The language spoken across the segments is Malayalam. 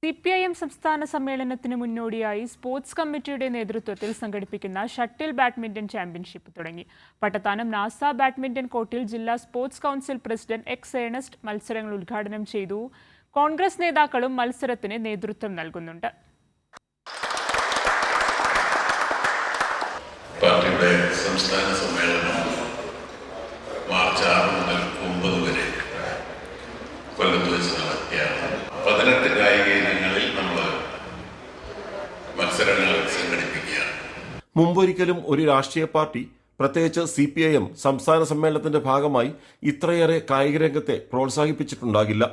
CPIM സംസ്ഥാന സമ്മേളനത്തിന് മുന്നോടിയായി സ്പോർട്സ് കമ്മിറ്റിയുടെ നേതൃത്വത്തിൽ സംഘടിപ്പിക്കുന്ന ഷട്ടിൽ ബാഡ്മിന്റൺ ചാമ്പ്യൻഷിപ്പ് തുടങ്ങി. പട്ടത്താനം നാസ ബാഡ്മിന്റൺ കോർട്ടിൽ ജില്ലാ sports council president ex Ernest മത്സരങ്ങൾ ഉദ്ഘാടനം ചെയ്തു. കോൺഗ്രസ് നേതാക്കളും മത്സരത്തിന് നേതൃത്വം നൽകുന്നുണ്ട്. പാർട്ടിയുടെ സംസ്ഥാന സമ്മേളനം മാർച്ച് 6 മുതൽ 9 വരെ കൊല്ലത്ത് വെച്ച് നടത്തിയാണ്. 18 കായിക ഇനങ്ങളിൽ നമ്മൾ മത്സരങ്ങൾ സംഘടിപ്പിക്കുകയാണ്. മുമ്പൊരിക്കലും ഒരു രാഷ്ട്രീയ പാർട്ടി, പ്രത്യേകിച്ച് CPIM സംസ്ഥാന സമ്മേളനത്തിന്റെ ഭാഗമായി ഇത്രയേറെ കായിക രംഗത്തെ പ്രോത്സാഹിപ്പിച്ചിട്ടുണ്ടാകില്ല.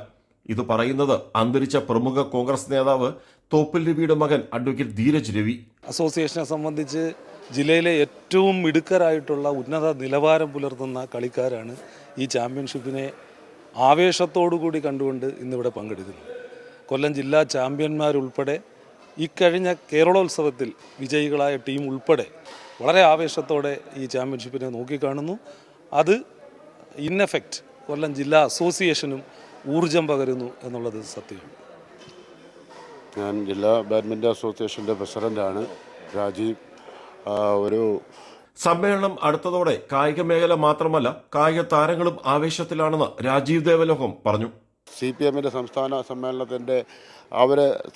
ഇത് പറയുന്നത് അന്തരിച്ച പ്രമുഖ കോൺഗ്രസ് നേതാവ് തോപ്പിൽ രവിയുടെ മകൻ അഡ്വക്കേറ്റ് ധീരജ് രവി. അസോസിയേഷനെ സംബന്ധിച്ച് ജില്ലയിലെ ഏറ്റവും മിടുക്കരായിട്ടുള്ള ഉന്നത നിലവാരം പുലർത്തുന്ന കളിക്കാരാണ് ഈ ചാമ്പ്യൻഷിപ്പിനെ ആവേശത്തോടുകൂടി കണ്ടുകൊണ്ട് ഇന്നിവിടെ പങ്കെടുക്കുന്നത്. കൊല്ലം ജില്ലാ ചാമ്പ്യന്മാരുൾപ്പെടെ ഇക്കഴിഞ്ഞ കേരളോത്സവത്തിൽ വിജയികളായ ടീം ഉൾപ്പെടെ വളരെ ആവേശത്തോടെ ഈ ചാമ്പ്യൻഷിപ്പിനെ നോക്കിക്കാണുന്നു. അത് ഇൻ എഫക്റ്റ് കൊല്ലം ജില്ലാ അസോസിയേഷനും ഊർജം പകരുന്നു എന്നുള്ളത് സത്യമാണ്. ഞാൻ ജില്ലാ ബാഡ്മിൻ്റൺ അസോസിയേഷൻ്റെ പ്രസിഡൻ്റാണ് രാജീവ്. സമ്മേളനം അടുത്തതോടെ കായിക മേഖല മാത്രമല്ല കായിക താരങ്ങളും ആവേശത്തിലാണെന്ന് രാജീവ് ദേവലോകം പറഞ്ഞു. CPIMൻ്റെ സംസ്ഥാന സമ്മേളനത്തിൻ്റെ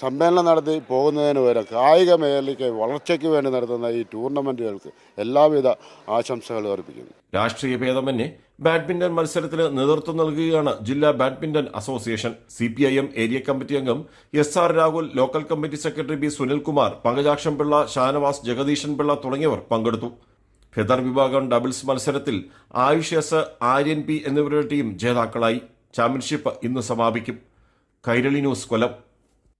സമ്മേളനം നടത്തി പോകുന്നതിന് വരെ കായിക മേഖലയ്ക്ക് വളർച്ചയ്ക്ക് വേണ്ടി നടത്തുന്ന ഈ ടൂർണമെൻറ്റുകൾക്ക് എല്ലാവിധ ആശംസകളും അർപ്പിക്കുന്നു. രാഷ്ട്രീയ ഭേദമന്യേ ബാഡ്മിന്റൺ മത്സരത്തിന് നേതൃത്വം നൽകുകയാണ് ജില്ലാ badminton association. CPIM area committee അംഗം SR Rahul, local committee secretary B Sunilkumar, Pankajaksham Pillai, Shanavas, Jagadeeshan Pillai തുടങ്ങിയവർ പങ്കെടുത്തു. ഫെദർ വിഭാഗം ഡബിൾസ് മത്സരത്തിൽ ആയുഷ് S, ആര്യൻ P എന്നിവരുടെ ടീം ജേതാക്കളായി. ചാമ്പ്യൻഷിപ്പ് ഇന്ന് സമാപിക്കും. കൈരളി ന്യൂസ്, കൊല്ലം.